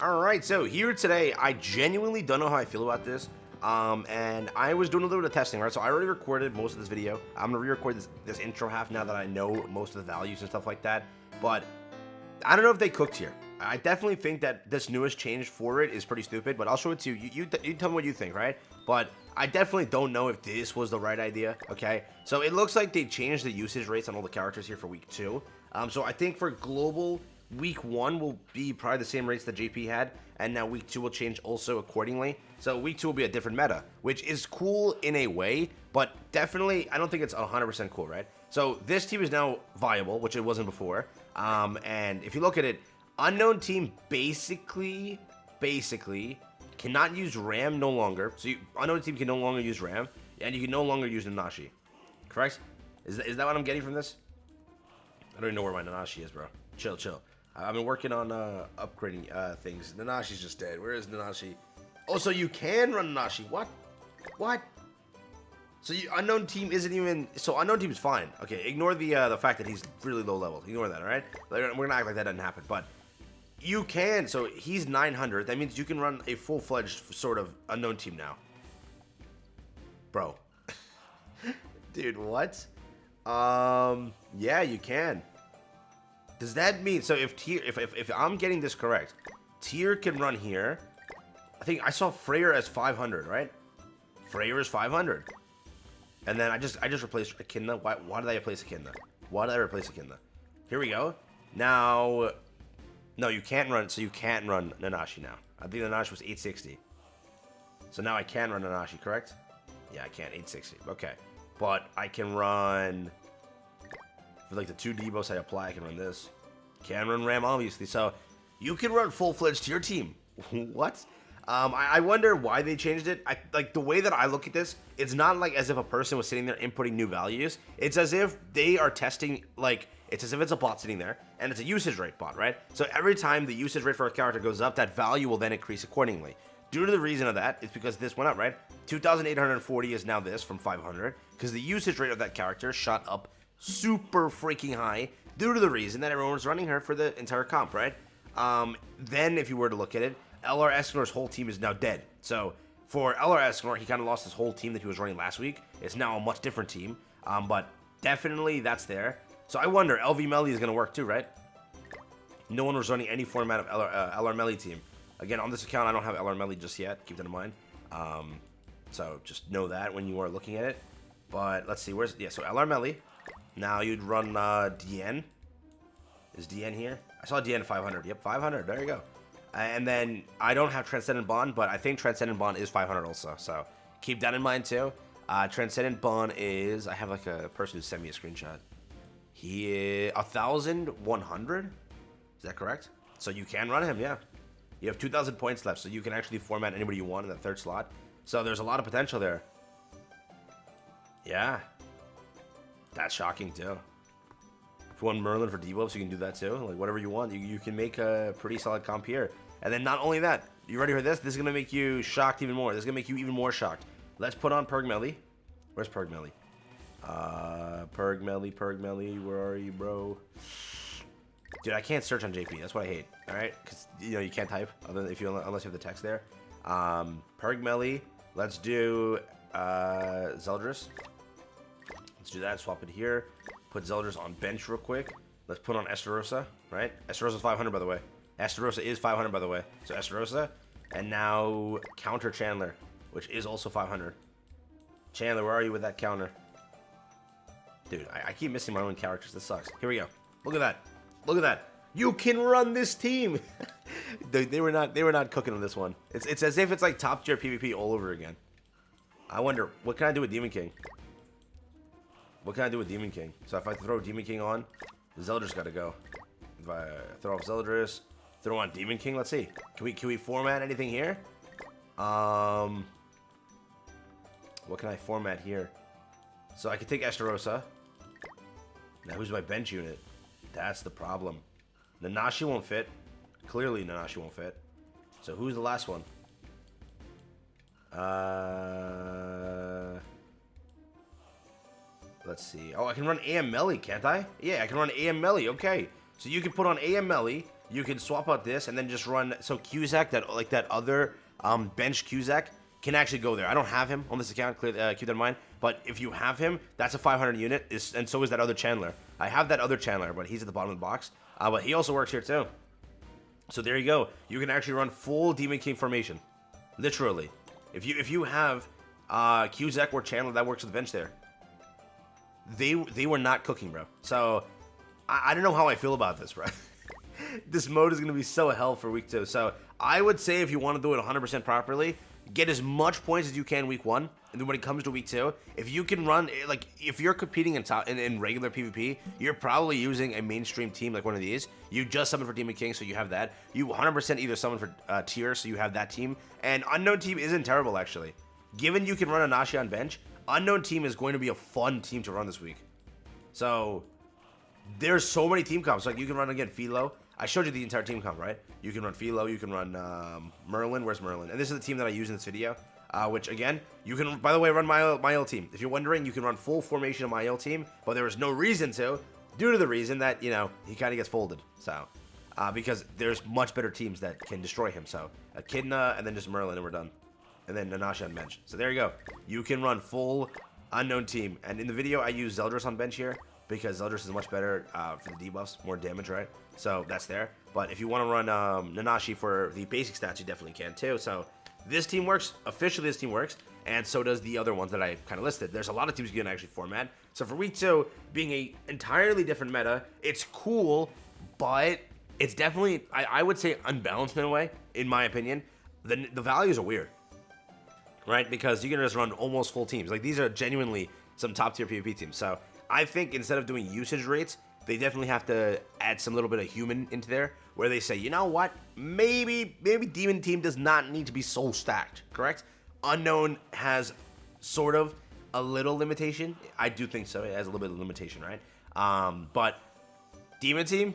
Alright, so here today, I genuinely don't know how I feel about this. And I was doing a little bit of testing, right? So I already recorded most of this video. I'm gonna re-record this intro half now that I know most of the values and stuff like that. But I don't know if they cooked here. I definitely think that this newest change for it is pretty stupid, but I'll show it to you. You tell me what you think, right? But I definitely don't know if this was the right idea, okay? So it looks like they changed the usage rates on all the characters here for week 2. So I think for global, week 1 will be probably the same rates that JP had, and now week 2 will change also accordingly. So week 2 will be a different meta, which is cool in a way, but definitely I don't think it's 100% cool, right? So this team is now viable, which it wasn't before. And if you look at it, unknown team basically cannot use Ram no longer. So unknown team can no longer use Ram, and you can no longer use Nanashi. Correct? Is that what I'm getting from this? I don't even know where my Nanashi is, bro. Chill. I've been working on upgrading things. Nanashi's just dead. Where is Nanashi? Oh, so you can run Nanashi. What? So unknown team isn't even... So unknown team is fine. Okay, ignore the fact that he's really low level. Ignore that, all right? We're gonna act like that doesn't happen. But you can. So he's 900. That means you can run a full-fledged sort of unknown team now. Bro. Dude, what? Yeah, you can. Does that mean... So if I'm getting this correct, Tier can run here. I think I saw Freyr as 500, right? Freyr is 500. And then I just replaced Echidna. Why did I replace Echidna? Why did I replace Echidna? Here we go. Now, no, you can't run. So you can't run Nanashi now. I think Nanashi was 860. So now I can run Nanashi, correct? Yeah, I can. 860. Okay, but I can run for like the 2 debuffs I apply. I can run this. Can run Ram, obviously. So you can run full-fledged to your team. What? I wonder why they changed it. Like the way that I look at this, it's not like as if a person was sitting there inputting new values. It's as if they are testing, like, it's as if it's a bot sitting there, and it's a usage rate bot, right? So every time the usage rate for a character goes up, that value will then increase accordingly. Due to the reason of that, it's because this went up, right? 2,840 is now this from 500, because the usage rate of that character shot up super freaking high due to the reason that everyone was running her for the entire comp, right? Then if you were to look at it, LR Escanor's whole team is now dead. So for LR Escanor, he kind of lost his whole team that he was running last week. It's now a much different team, but definitely that's there. So I wonder, LV Melly is going to work too, right? No one was running any format of LR Melly team. Again, on this account, I don't have LR Melly just yet. Keep that in mind. So just know that when you are looking at it. But let's see, so LR Melly. Now you'd run DN. Is DN here? I saw DN 500. Yep, 500. There you go. And then I don't have Transcendent Bond, but I think Transcendent Bond is 500 also. So keep that in mind too. Transcendent Bond is... I have like a person who sent me a screenshot. He is 1,100. Is that correct? So you can run him, yeah. You have 2,000 points left, so you can actually format anybody you want in that 3rd slot. So there's a lot of potential there. Yeah. That's shocking too. If you want Merlin for debuffs, you can do that too. Like whatever you want, you can make a pretty solid comp here. And then not only that, you ready for this? This is gonna make you shocked even more. This is gonna make you even more shocked. Let's put on Perg Melly. Where's Perg Melly? Perg Melly, where are you, bro? Dude, I can't search on JP. That's what I hate. All right, because you can't type unless you have the text there. Perg Melly. Let's do Zeldris. Let's do that. Swap it here. Put Zeldris on bench real quick. Let's put on Estarossa, right? Estarossa 500, by the way. Estarossa is 500, by the way. So Estarossa. And now counter Chandler, which is also 500. Chandler, where are you with that counter? Dude, I keep missing my own characters. This sucks. Here we go. Look at that. Look at that. You can run this team. they were not cooking on this one. It's as if it's like top tier PvP all over again. I wonder, what can I do with Demon King? What can I do with Demon King? So if I throw Demon King on, Zeldris gotta go. If I throw off Zeldris, throw on Demon King, let's see. Can we format anything here? What can I format here? So I can take Estarossa. Now who's my bench unit? That's the problem. Nanashi won't fit. Clearly Nanashi won't fit. So who's the last one? Let's see. Oh, I can run AM Melly, can't I? Yeah, I can run AM Melly. Okay. So you can put on AM Melly. you can swap out this and then just run. So Cusack, that other bench Cusack, can actually go there. I don't have him on this account. Keep that in mind. But if you have him, that's a 500 unit, and so is that other Chandler. I have that other Chandler, but he's at the bottom of the box. But he also works here too. So there you go. You can actually run full Demon King formation, literally. If you have Cusack or Chandler, that works with the bench there. They were not cooking, bro. So I don't know how I feel about this, bro. This mode is gonna be so hell for week 2. So I would say if you want to do it 100% properly, get as much points as you can week 1, and then when it comes to week 2, if you can run, like, if you're competing in regular PvP, you're probably using a mainstream team like one of these. You just summon for Demon King, so you have that. You 100% either summon for tier, so you have that team. And Unknown Team isn't terrible, actually. Given you can run a Nashi on bench, Unknown Team is going to be a fun team to run this week. So there's so many team comps. Like, you can run, again, Philo. I showed you the entire team comp, right? You can run Philo, you can run Merlin. Where's Merlin? And this is the team that I use in this video, which, again, you can, by the way, run my L team. If you're wondering, you can run full formation of my L team, but there is no reason to, due to the reason that, you know, he kind of gets folded. So, because there's much better teams that can destroy him. So, Echidna, and then just Merlin, and we're done. And then Nanashi on bench. So there you go. You can run full Unknown Team. And in the video, I use Zeldris on bench here, because Zeldris is much better for the debuffs, more damage, right? So that's there. But if you want to run Nanashi for the basic stats, you definitely can too. So this team works. Officially, this team works. And so does the other ones that I kind of listed. There's a lot of teams you can actually format. So for week 2, being a entirely different meta, it's cool, but it's definitely, I would say, unbalanced in a way, in my opinion. The values are weird, right? Because you can just run almost full teams. Like, these are genuinely some top tier PvP teams. So I think instead of doing usage rates, they definitely have to add some little bit of human into there, where they say, you know what, maybe Demon Team does not need to be so stacked, correct? Unknown has sort of a little limitation. I do think so. It has a little bit of limitation, right? But Demon Team,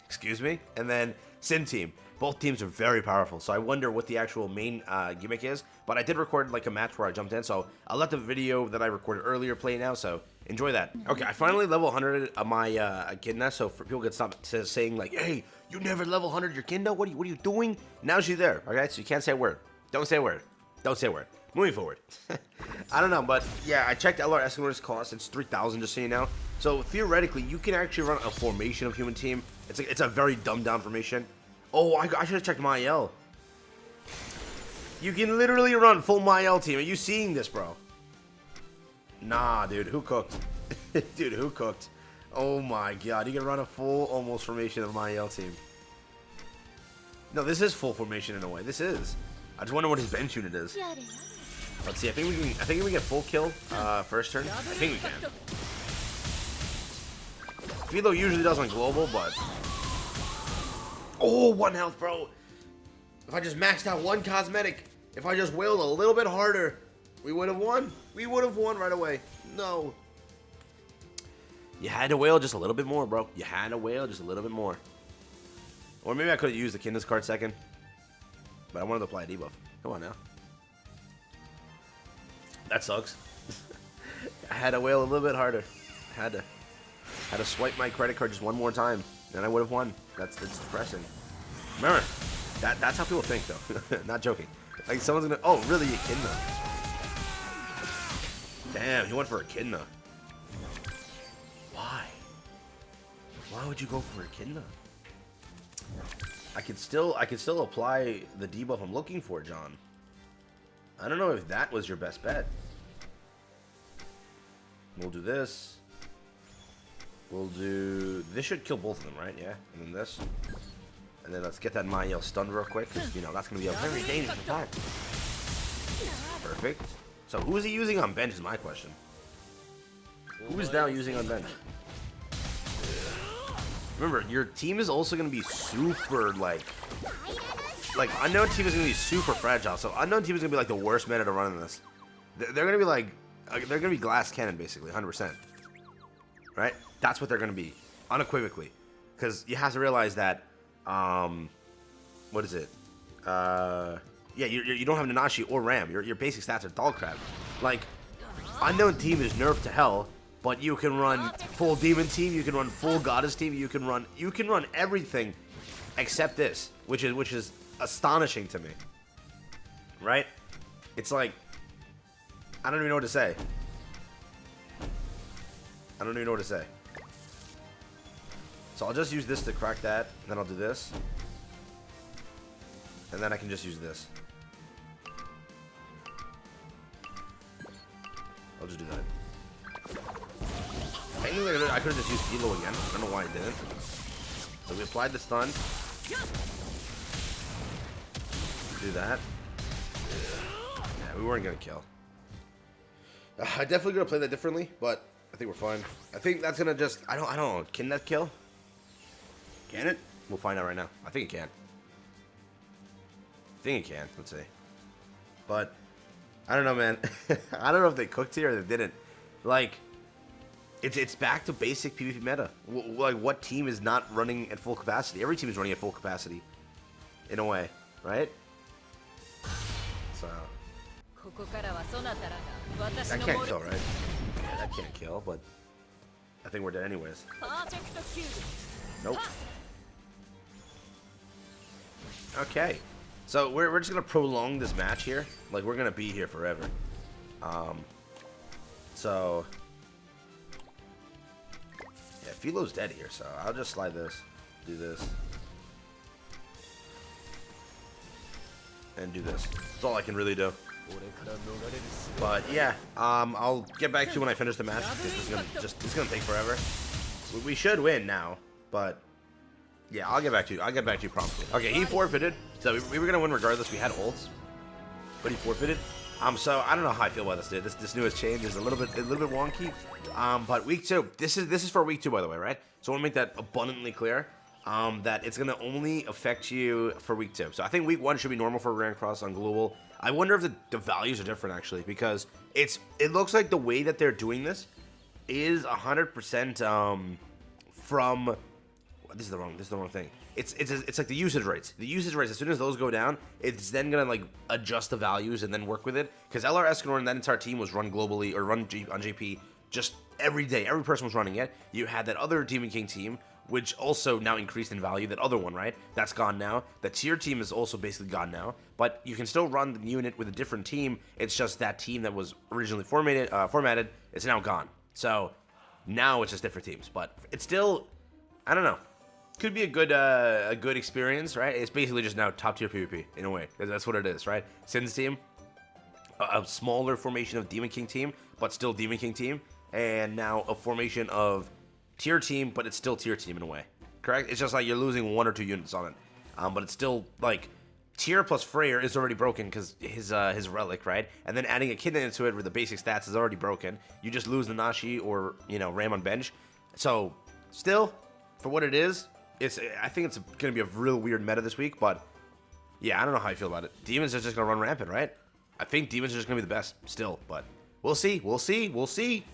excuse me, and then Sin Team. Both teams are very powerful, so I wonder what the actual main gimmick is. But I did record like a match where I jumped in, so I'll let the video that I recorded earlier play now, so enjoy that. Okay, I finally level 100 of my Echidna, so for people get stopped saying like, hey, you never level 100 your Echidna? What are you doing? Now she's there, okay? So you can't say a word. Don't say a word. Don't say a word. Moving forward. I don't know, but yeah, I checked LR Escanor's cost. It's 3,000, just so you know. So theoretically, you can actually run a formation of human team. It's a very dumbed down formation. Oh, I should have checked my L. You can literally run full my L team. Are you seeing this, bro? Nah, dude. Who cooked? Dude, who cooked? Oh my god. You can run a full almost formation of my L team. No, this is full formation in a way. This is. I just wonder what his bench unit is. Let's see. I think we can get full kill first turn. I think we can. Philo usually does on global, but oh, 1 health, bro. If I just maxed out 1 cosmetic, if I just wailed a little bit harder, we would have won. We would have won right away. No. You had to wail just a little bit more, bro. You had to wail just a little bit more. Or maybe I could have used the Kindness card second. But I wanted to apply a debuff. Come on now. That sucks. I had to wail a little bit harder. Had to swipe my credit card just one more time, and I would have won. That's depressing. Remember, that's how people think, though. Not joking. Like, someone's gonna. Oh, really, Echidna? Damn, he went for Echidna. Why? Why would you go for Echidna? I could still apply the debuff I'm looking for, John. I don't know if that was your best bet. We'll do this. We'll do... This should kill both of them, right? Yeah. And then this. And then let's get that Mael stunned real quick, because, you know, that's going to be a very dangerous attack. Perfect. So who is he using on bench is my question. Who is now using on bench? Remember, your team is also going to be super, like, Unknown Team is going to be super fragile. So Unknown Team is going to be, like, the worst meta to run in this. They're going to be, like, they're going to be glass cannon, basically, 100%. Right? That's what they're going to be, unequivocally. Because you have to realize that, what is it? Yeah, you don't have Nanashi or Ram. Your basic stats are dog crap. Like, Unknown Team is nerfed to hell, but you can run full Demon Team, you can run full Goddess Team, you can run everything except this, which is astonishing to me. Right? It's like, I don't even know what to say. I don't even know what to say. So I'll just use this to crack that, and then I'll do this. And then I can just use this. I'll just do that. Technically, I could have just used Elo again. I don't know why I didn't. So we applied the stun. Do that. Yeah, we weren't gonna kill. I definitely gonna play that differently, but I think we're fine. I think that's gonna just. I don't know. Can that kill? Can it? We'll find out right now. I think it can. I think it can. Let's see. But I don't know, man. I don't know if they cooked here or they didn't. Like, it's back to basic PvP meta. Like, what team is not running at full capacity? Every team is running at full capacity, in a way, right? So that can't kill, right? Yeah, that can't kill. But I think we're dead anyways. Nope. Okay. So we're just gonna prolong this match here. Like, we're gonna be here forever. So yeah, Philo's dead here, so I'll just slide this, do this, and do this. That's all I can really do. But yeah, I'll get back to you when I finish the match. It's gonna take forever. We should win now, but yeah, I'll get back to you. I'll get back to you promptly. Okay, he forfeited. So we were gonna win regardless. We had ults, but he forfeited. So I don't know how I feel about this, dude. This newest change is a little bit wonky. But week 2. This is for week 2, by the way, right? So I want to make that abundantly clear. That it's gonna only affect you for week 2. So I think week 1 should be normal for rank cross on global. I wonder if the values are different actually, because it looks like the way that they're doing this is 100% from. This is the wrong thing. It's like the usage rates. The usage rates, as soon as those go down, it's then gonna like adjust the values and then work with it. Because LR Escanor and that entire team was run globally or run on JP just every day. Every person was running it. You had that other Demon King team, which also now increased in value. That other one, right? That's gone now. The tier team is also basically gone now. But you can still run the unit with a different team. It's just that team that was originally formatted is now gone. So now it's just different teams. But it's still, I don't know. Could be a good experience, right? It's basically just now top tier PvP in a way. That's what it is, right? Sin's team, a smaller formation of Demon King team, but still Demon King team, and now a formation of tier team, but it's still tier team in a way. Correct? It's just like you're losing 1 or 2 units on it, but it's still like tier plus Freyr is already broken because his relic, right? And then adding a Kidney into it with the basic stats is already broken. You just lose the Nashi or Ram on bench. So still, for what it is. I think it's going to be a real weird meta this week, but yeah, I don't know how I feel about it. Demons are just going to run rampant, right? I think Demons are just going to be the best still, but we'll see. We'll see.